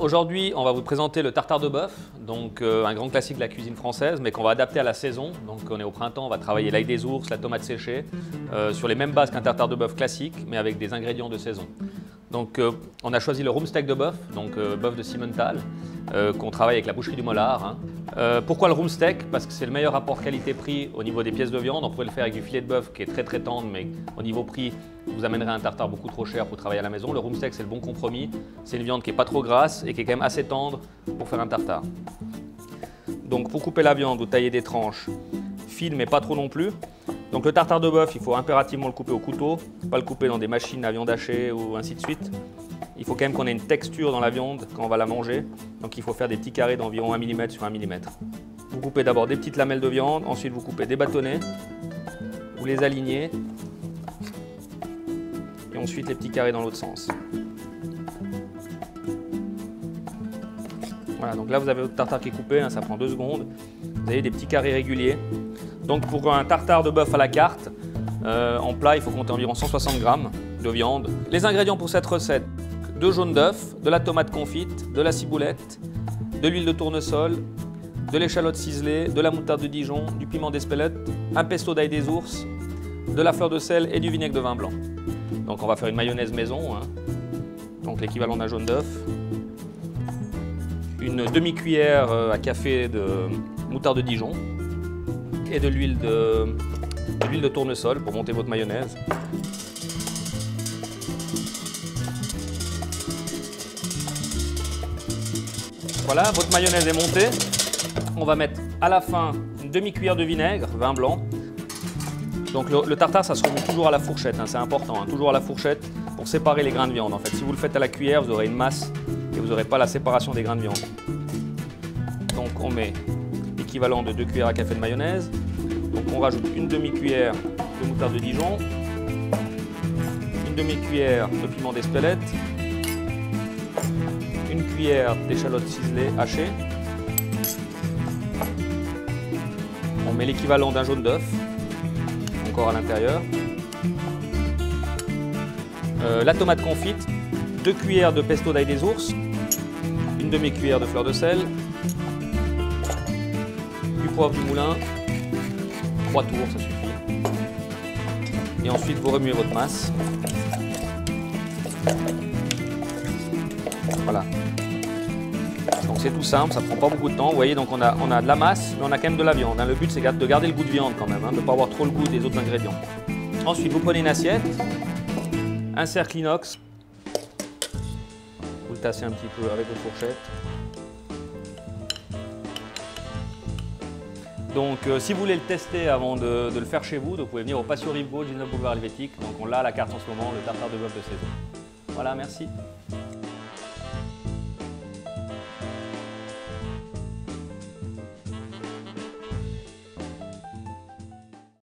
aujourd'hui, on va vous présenter le tartare de bœuf, donc un grand classique de la cuisine française, mais qu'on va adapter à la saison. Donc on est au printemps, on va travailler l'ail des ours, la tomate séchée, sur les mêmes bases qu'un tartare de bœuf classique, mais avec des ingrédients de saison. Donc on a choisi le rumsteak de bœuf, donc bœuf de Simmental, qu'on travaille avec la boucherie du Mollard. Pourquoi le rumsteak? Parce que c'est le meilleur rapport qualité-prix au niveau des pièces de viande. On pourrait le faire avec du filet de bœuf qui est très tendre, mais au niveau prix, vous amènerez un tartare beaucoup trop cher pour travailler à la maison. Le rumsteak, c'est le bon compromis. C'est une viande qui n'est pas trop grasse et qui est quand même assez tendre pour faire un tartare. Donc pour couper la viande, vous taillez des tranches fines, mais pas trop non plus. Donc le tartare de bœuf, il faut impérativement le couper au couteau, pas le couper dans des machines à viande hachée ou ainsi de suite. Il faut quand même qu'on ait une texture dans la viande quand on va la manger. Donc il faut faire des petits carrés d'environ 1 mm sur 1 mm. Vous coupez d'abord des petites lamelles de viande, ensuite vous coupez des bâtonnets, vous les alignez et ensuite les petits carrés dans l'autre sens. Voilà, donc là vous avez votre tartare qui est coupé, ça prend 2 secondes. Vous avez des petits carrés réguliers. Donc pour un tartare de bœuf à la carte, en plat, il faut compter environ 160 g de viande. Les ingrédients pour cette recette: 2 jaunes d'œufs, de la tomate confite, de la ciboulette, de l'huile de tournesol, de l'échalote ciselée, de la moutarde de Dijon, du piment d'Espelette, un pesto d'ail des ours, de la fleur de sel et du vinaigre de vin blanc. Donc on va faire une mayonnaise maison, donc l'équivalent d'un jaune d'œuf, une demi-cuillère à café de moutarde de Dijon et de l'huile de tournesol pour monter votre mayonnaise. Voilà, votre mayonnaise est montée. On va mettre à la fin une demi-cuillère de vinaigre, vin blanc. Donc le tartare, ça se remonte toujours à la fourchette, c'est important, toujours à la fourchette pour séparer les grains de viande. En fait, si vous le faites à la cuillère, vous aurez une masse et vous n'aurez pas la séparation des grains de viande. Donc on met l'équivalent de 2 cuillères à café de mayonnaise. Donc on rajoute une demi-cuillère de moutarde de Dijon, une demi-cuillère de piment d'Espelette, une cuillère d'échalote ciselée hachée. On met l'équivalent d'un jaune d'œuf, encore à l'intérieur. La tomate confite, 2 cuillères de pesto d'ail des ours, une demi-cuillère de fleur de sel, du poivre du moulin, 3 tours, ça suffit. Et ensuite, vous remuez votre masse. Voilà. Donc c'est tout simple, ça ne prend pas beaucoup de temps. Vous voyez, donc on a de la masse, mais on a quand même de la viande. Le but, c'est de garder le goût de viande quand même, de ne pas avoir trop le goût des autres ingrédients. Ensuite, vous prenez une assiette, un cercle inox. Vous le tassez un petit peu avec votre fourchette. Donc si vous voulez le tester avant de le faire chez vous, vous pouvez venir au Patio Rive Gauche, 19 boulevard Helvétique. Donc on l'a à la carte en ce moment, le tartare de bœuf de saison. Voilà, merci.